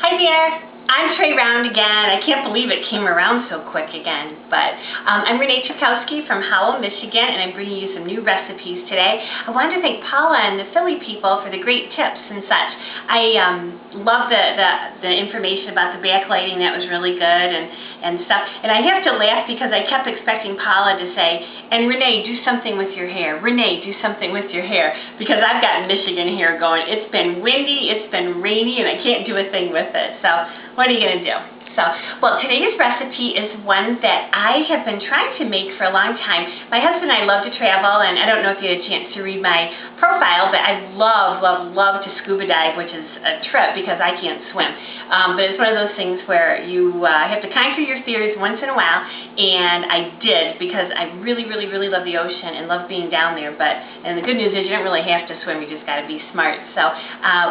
Hi there, I'm Trey Round again. I can't believe it came around so quick again, but I'm Renee Chukowski from Howell, Michigan, and I'm bringing you some new recipes today. I wanted to thank Paula and the Philly people for the great tips and such. I love the information about the backlighting. That was really good and stuff. And I have to laugh because I kept expecting Paula to say, and Renee, do something with your hair. Renee, do something with your hair. Because I've got Michigan hair going. It's been windy, it's been rainy, and I can't do a thing with it. So what are you going to do? Well, today's recipe is one that I have been trying to make for a long time. My husband and I love to travel, and I don't know if you had a chance to read my profile, but I love to scuba dive, which is a trip because I can't swim. But it's one of those things where you have to conquer your fears once in a while, and I did because I really love the ocean and love being down there. And the good news is you don't really have to swim, you just got to be smart. So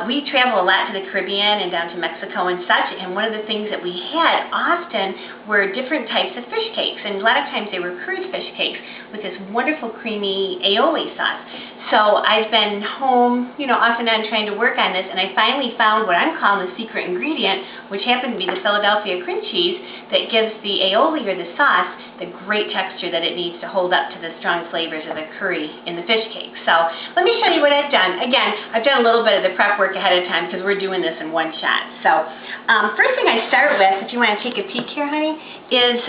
we travel a lot to the Caribbean and down to Mexico and such, and one of the things that we had often were different types of fish cakes, and a lot of times they were curried fish cakes with this wonderful creamy aioli sauce. So I've been home, off and on trying to work on this, and I finally found what I'm calling the secret ingredient, which happened to be the Philadelphia cream cheese that gives the aioli or the sauce the great texture that it needs to hold up to the strong flavors of the curry in the fish cake. So let me show you what I've done. Again, I've done a little bit of the prep work ahead of time because we're doing this in one shot. So first thing I start with, if you want to take a peek here, honey, is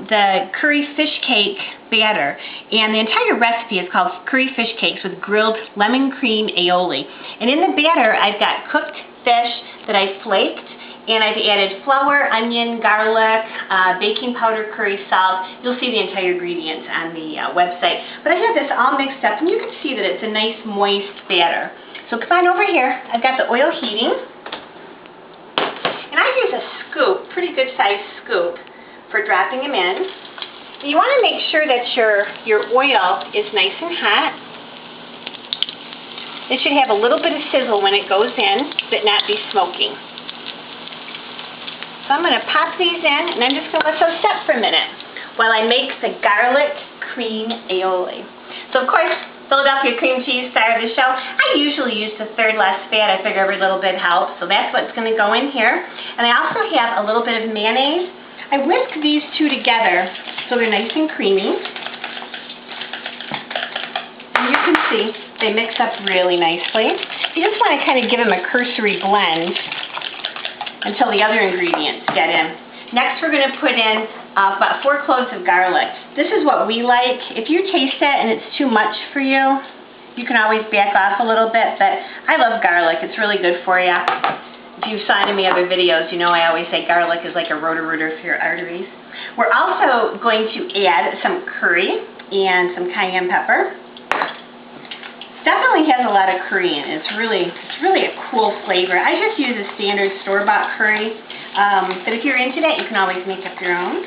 the curry fish cake batter, and the entire recipe is called curry fish cakes with grilled lemon cream aioli. And in the batter, I've got cooked fish that I flaked, and I've added flour, onion, garlic, baking powder, curry salt. You'll see the entire ingredients on the website. But I have this all mixed up, and you can see that it's a nice moist batter. So come on over here. I've got the oil heating, and I use a scoop, pretty good sized scoop, for dropping them in. You want to make sure that your oil is nice and hot. It should have a little bit of sizzle when it goes in, but not be smoking. So I'm going to pop these in, and I'm just going to let those set for a minute while I make the garlic cream aioli. So of course, Philadelphia cream cheese, star of the show. I usually use the third less fat. I figure every little bit helps, so that's what's going to go in here. And I also have a little bit of mayonnaise. I whisk these two together so they're nice and creamy. And you can see they mix up really nicely. You just want to kind of give them a cursory blend until the other ingredients get in. Next we're going to put in about 4 cloves of garlic. This is what we like. If you taste it and it's too much for you, you can always back off a little bit, but I love garlic. It's really good for you. If you saw any of my other videos, you know I always say garlic is like a roto-rooter for your arteries. We're also going to add some curry and some cayenne pepper. Definitely has a lot of curry in it. It's really a cool flavor. I just use a standard store-bought curry, but if you're into that, you can always make up your own.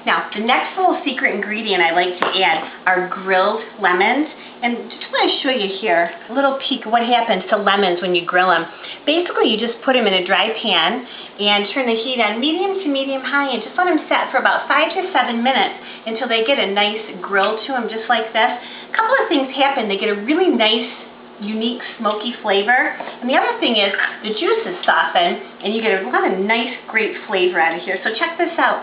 Now, the next little secret ingredient I like to add are grilled lemons. And just want to show you here a little peek of what happens to lemons when you grill them. Basically, you just put them in a dry pan and turn the heat on medium to medium high and just let them set for about 5 to 7 minutes until they get a nice grill to them, just like this. A couple of things happen. They get a really nice, unique, smoky flavor. And the other thing is the juices soften and you get a lot of nice, great flavor out of here. So check this out.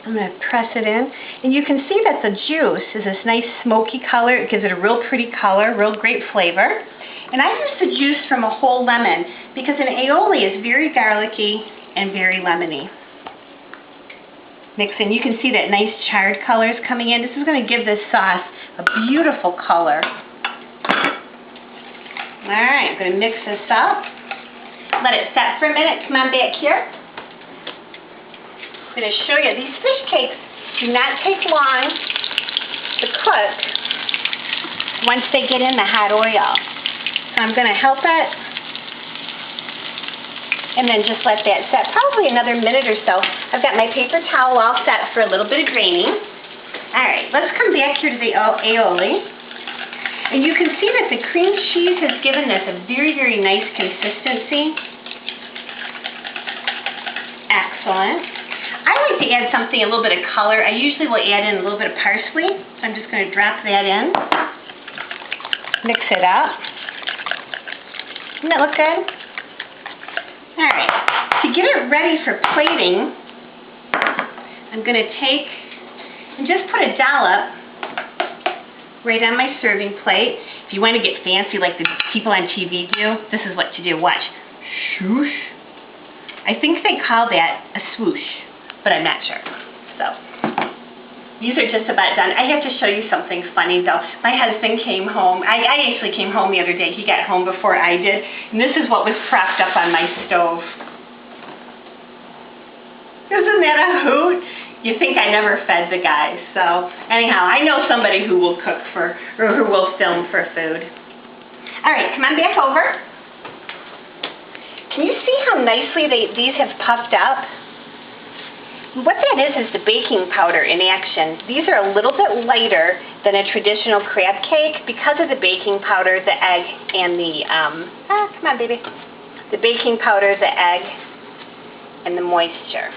I'm going to press it in, and you can see that the juice is this nice smoky color. It gives it a real pretty color, real great flavor. And I use the juice from a whole lemon because an aioli is very garlicky and very lemony. Mix in. You can see that nice charred color is coming in. This is going to give this sauce a beautiful color. All right, I'm going to mix this up. Let it set for a minute. Come on back here. I'm going to show you, these fish cakes do not take long to cook once they get in the hot oil. So I'm going to help it and then just let that set probably another minute or so. I've got my paper towel all set for a little bit of draining. Alright, let's come back here to the aioli. And you can see that the cream cheese has given this a very nice consistency. Excellent. I like to add something, a little bit of color. I usually will add in a little bit of parsley. So I'm just going to drop that in. Mix it up. Doesn't that look good? Alright. it ready for plating, I'm going to take and just put a dollop right on my serving plate. If you want to get fancy like the people on TV do, this is what to do. Watch. Swoosh. I think they call that a swoosh, but I'm not sure. So, these are just about done. I have to show you something funny though. My husband came home. I actually came home the other day. He got home before I did. And this is what was propped up on my stove. Isn't that a hoot? You think I never fed the guys. So anyhow, I know somebody who will cook for, or who will film for food. All right, come on back over. Can you see how nicely these have puffed up? What that is the baking powder in action. These are a little bit lighter than a traditional crab cake because of the baking powder, the egg, and the, come on baby. The baking powder, the egg, and the moisture.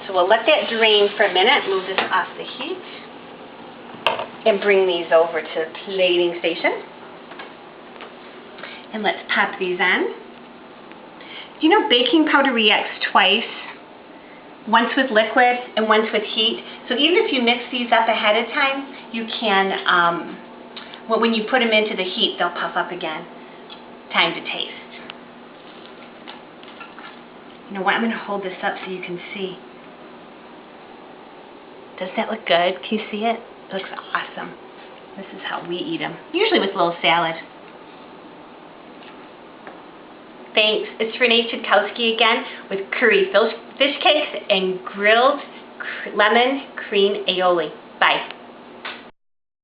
So we'll let that drain for a minute, move this off the heat, and bring these over to the plating station. And let's pop these on. You know baking powder reacts twice, once with liquid and once with heat. So even if you mix these up ahead of time, you can, when you put them into the heat, they'll puff up again. Time to taste. You know what, I'm going to hold this up so you can see. Does that look good? Can you see it? It looks awesome. This is how we eat them. Usually with a little salad. Thanks. It's Renee Chudkowski again with curry fish cakes and grilled lemon cream aioli. Bye.